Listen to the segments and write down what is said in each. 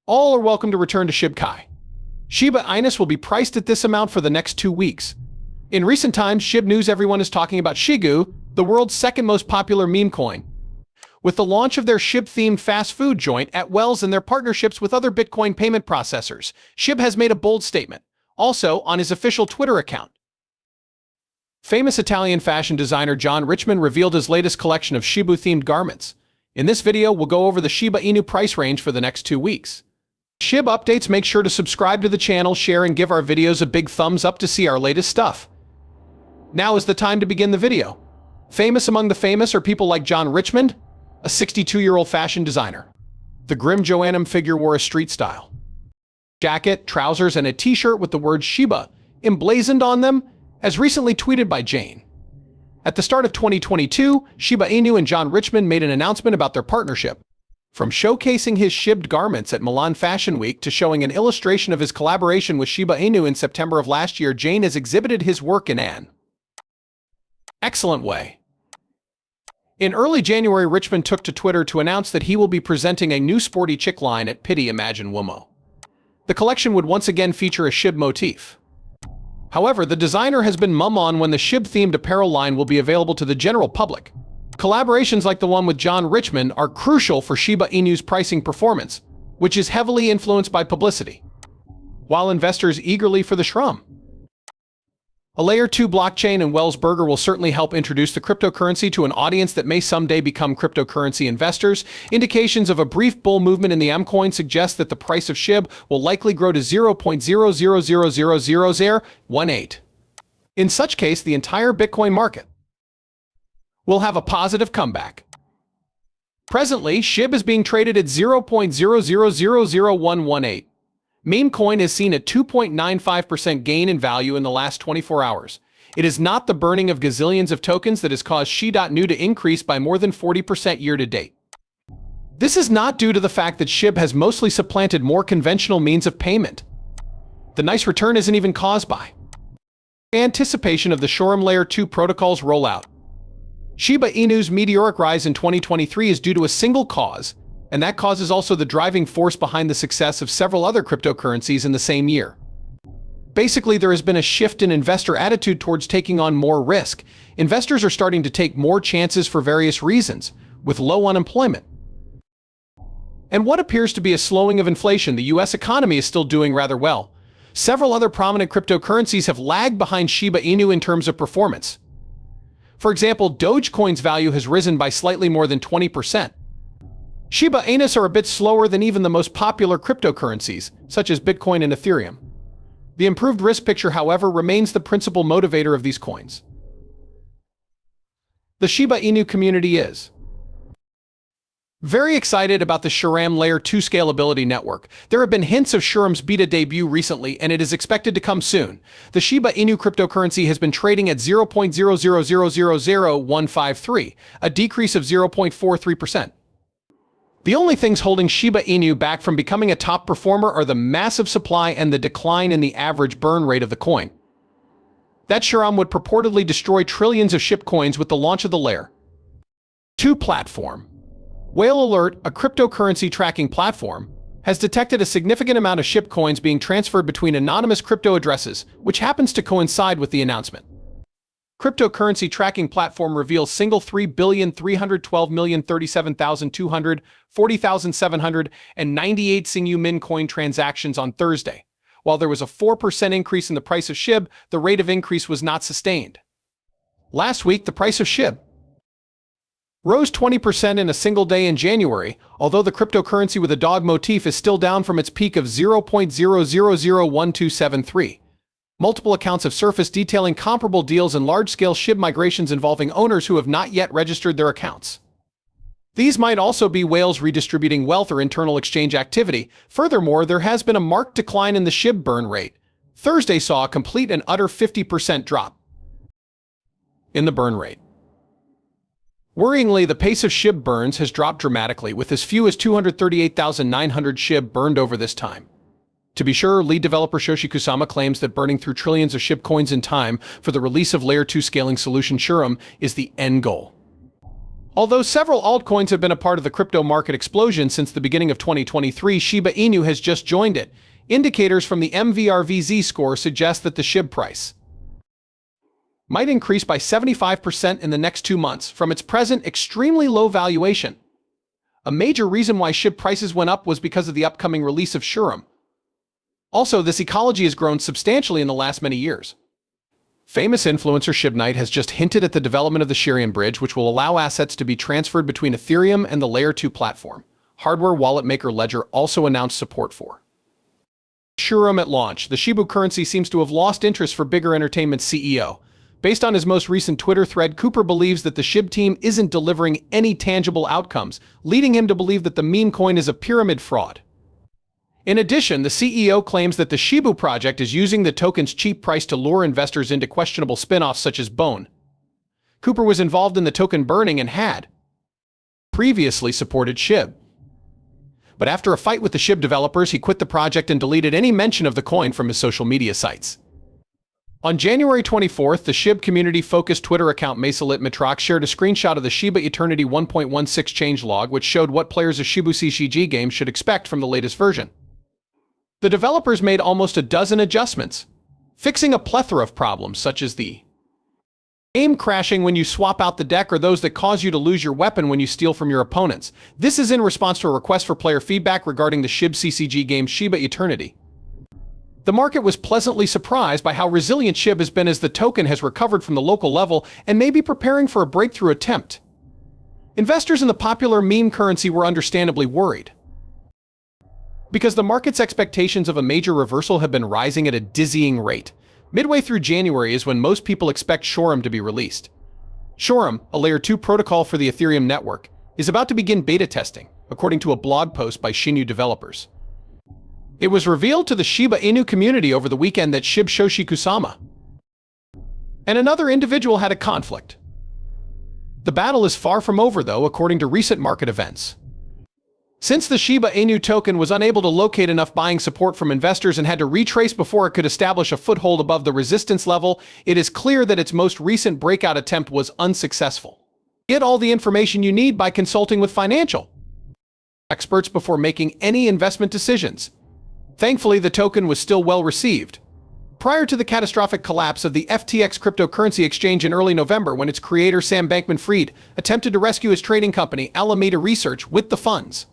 All are welcome to return to Shib Kai. Shiba Inus will be priced at this amount for the next 2 weeks. In recent times, Shib news everyone is talking about Shigu, the world's second most popular meme coin. With the launch of their Shib-themed fast food joint at Wells and their partnerships with other Bitcoin payment processors, Shib has made a bold statement, also on his official Twitter account. Famous Italian fashion designer John Richmond revealed his latest collection of Shibu-themed garments. In this video, we'll go over the Shiba Inu price range for the next 2 weeks. Shib updates, make sure to subscribe to the channel, share, and give our videos a big thumbs up to see our latest stuff. Now is the time to begin the video. Famous among the famous are people like John Richmond, a 62-year-old fashion designer. The grim Joannum figure wore a street-style jacket, trousers, and a t-shirt with the word Shiba emblazoned on them, as recently tweeted by Jane. At the start of 2022, Shiba Inu and John Richmond made an announcement about their partnership. From showcasing his shibbed garments at Milan Fashion Week to showing an illustration of his collaboration with Shiba Inu in September of last year, Jane has exhibited his work in an excellent way. In early January, Richmond took to Twitter to announce that he will be presenting a new sporty chick line at Pitti Imagine Womo. The collection would once again feature a shib motif. However, the designer has been mum on when the shib-themed apparel line will be available to the general public. Collaborations like the one with John Richmond are crucial for Shiba Inu's pricing performance, which is heavily influenced by publicity, while investors eagerly for the shrum. A Layer 2 blockchain and Wells Burger will certainly help introduce the cryptocurrency to an audience that may someday become cryptocurrency investors. Indications of a brief bull movement in the M coin suggest that the price of SHIB will likely grow to 0.00000018. In such case, the entire Bitcoin market will have a positive comeback. Presently, SHIB is being traded at 0.0000118. Meme coin has seen a 2.95% gain in value in the last 24 hours. It is not the burning of gazillions of tokens that has caused Shi.Nu to increase by more than 40% year to date. This is not due to the fact that SHIB has mostly supplanted more conventional means of payment. The nice return isn't even caused by anticipation of the Shoreham Layer 2 protocol's rollout. Shiba Inu's meteoric rise in 2023 is due to a single cause, and that cause is also the driving force behind the success of several other cryptocurrencies in the same year. Basically, there has been a shift in investor attitude towards taking on more risk. Investors are starting to take more chances for various reasons, with low unemployment and what appears to be a slowing of inflation. The US economy is still doing rather well. Several other prominent cryptocurrencies have lagged behind Shiba Inu in terms of performance. For example, Dogecoin's value has risen by slightly more than 20%. Shiba Inus are a bit slower than even the most popular cryptocurrencies, such as Bitcoin and Ethereum. The improved risk picture, however, remains the principal motivator of these coins. The Shiba Inu community is very excited about the Shoreham Layer 2 scalability network. There have been hints of Shoreham's beta debut recently, and it is expected to come soon. The Shiba Inu cryptocurrency has been trading at 0.000000153, a decrease of 0.43%. The only things holding Shiba Inu back from becoming a top performer are the massive supply and the decline in the average burn rate of the coin. That Shoreham would purportedly destroy trillions of SHIB coins with the launch of the Layer 2 platform. Whale Alert, a cryptocurrency tracking platform, has detected a significant amount of SHIB coins being transferred between anonymous crypto addresses, which happens to coincide with the announcement. Cryptocurrency tracking platform reveals single 3,312,037,200, 40,798 Singyu Min coin transactions on Thursday. While there was a 4% increase in the price of SHIB, the rate of increase was not sustained. Last week, the price of SHIB rose 20% in a single day in January, although the cryptocurrency with a dog motif is still down from its peak of 0.0001273. Multiple accounts have surfaced detailing comparable deals and large-scale SHIB migrations involving owners who have not yet registered their accounts. These might also be whales redistributing wealth or internal exchange activity. Furthermore, there has been a marked decline in the SHIB burn rate. Thursday saw a complete and utter 50% drop in the burn rate. Worryingly, the pace of SHIB burns has dropped dramatically, with as few as 238,900 SHIB burned over this time. To be sure, lead developer Shoshi Kusama claims that burning through trillions of SHIB coins in time for the release of Layer 2 scaling solution Shoreham is the end goal. Although several altcoins have been a part of the crypto market explosion since the beginning of 2023, Shiba Inu has just joined it. Indicators from the MVRVZ score suggest that the SHIB price might increase by 75% in the next 2 months from its present extremely low valuation. A major reason why SHIB prices went up was because of the upcoming release of shibarium. Also, this ecology has grown substantially in the last many years. Famous influencer Shib Knight has just hinted at the development of the Shibarium bridge, which will allow assets to be transferred between Ethereum and the Layer 2 platform. Hardware wallet maker Ledger also announced support for shibarium at launch. The Shiba currency seems to have lost interest for bigger entertainment CEO. Based on his most recent Twitter thread, Cooper believes that the SHIB team isn't delivering any tangible outcomes, leading him to believe that the meme coin is a pyramid fraud. In addition, the CEO claims that the Shiba project is using the token's cheap price to lure investors into questionable spin-offs such as Bone. Cooper was involved in the token burning and had previously supported SHIB. But after a fight with the SHIB developers, he quit the project and deleted any mention of the coin from his social media sites. On January 24th, the SHIB community-focused Twitter account Mesalit Mitrox shared a screenshot of the Shiba Eternity 1.16 changelog, which showed what players of Shibu CCG games should expect from the latest version. The developers made almost a dozen adjustments, fixing a plethora of problems such as the game crashing when you swap out the deck or those that cause you to lose your weapon when you steal from your opponents. This is in response to a request for player feedback regarding the SHIB CCG game Shiba Eternity. The market was pleasantly surprised by how resilient SHIB has been as the token has recovered from the local level and may be preparing for a breakthrough attempt. Investors in the popular meme currency were understandably worried, because the market's expectations of a major reversal have been rising at a dizzying rate. Midway through January is when most people expect shibarium to be released. Shibarium, a Layer 2 protocol for the Ethereum network, is about to begin beta testing, according to a blog post by Shinu developers. It was revealed to the Shiba Inu community over the weekend that Shib Shoshi Kusama and another individual had a conflict. The battle is far from over, though, according to recent market events. Since the Shiba Inu token was unable to locate enough buying support from investors and had to retrace before it could establish a foothold above the resistance level, it is clear that its most recent breakout attempt was unsuccessful. Get all the information you need by consulting with financial experts before making any investment decisions. Thankfully, the token was still well received. Prior to the catastrophic collapse of the FTX cryptocurrency exchange in early November, when its creator Sam Bankman-Fried attempted to rescue his trading company Alameda Research with the funds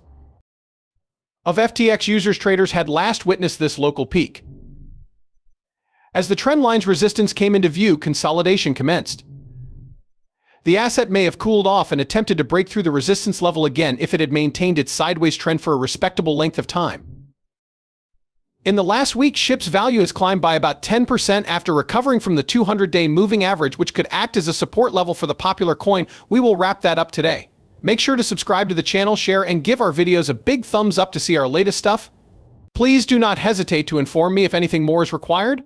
of FTX users, traders had last witnessed this local peak. As the trend line's resistance came into view, consolidation commenced. The asset may have cooled off and attempted to break through the resistance level again if it had maintained its sideways trend for a respectable length of time. In the last week, SHIB's value has climbed by about 10% after recovering from the 200-day moving average, which could act as a support level for the popular coin. We will wrap that up today. Make sure to subscribe to the channel, share, and give our videos a big thumbs up to see our latest stuff. Please do not hesitate to inform me if anything more is required.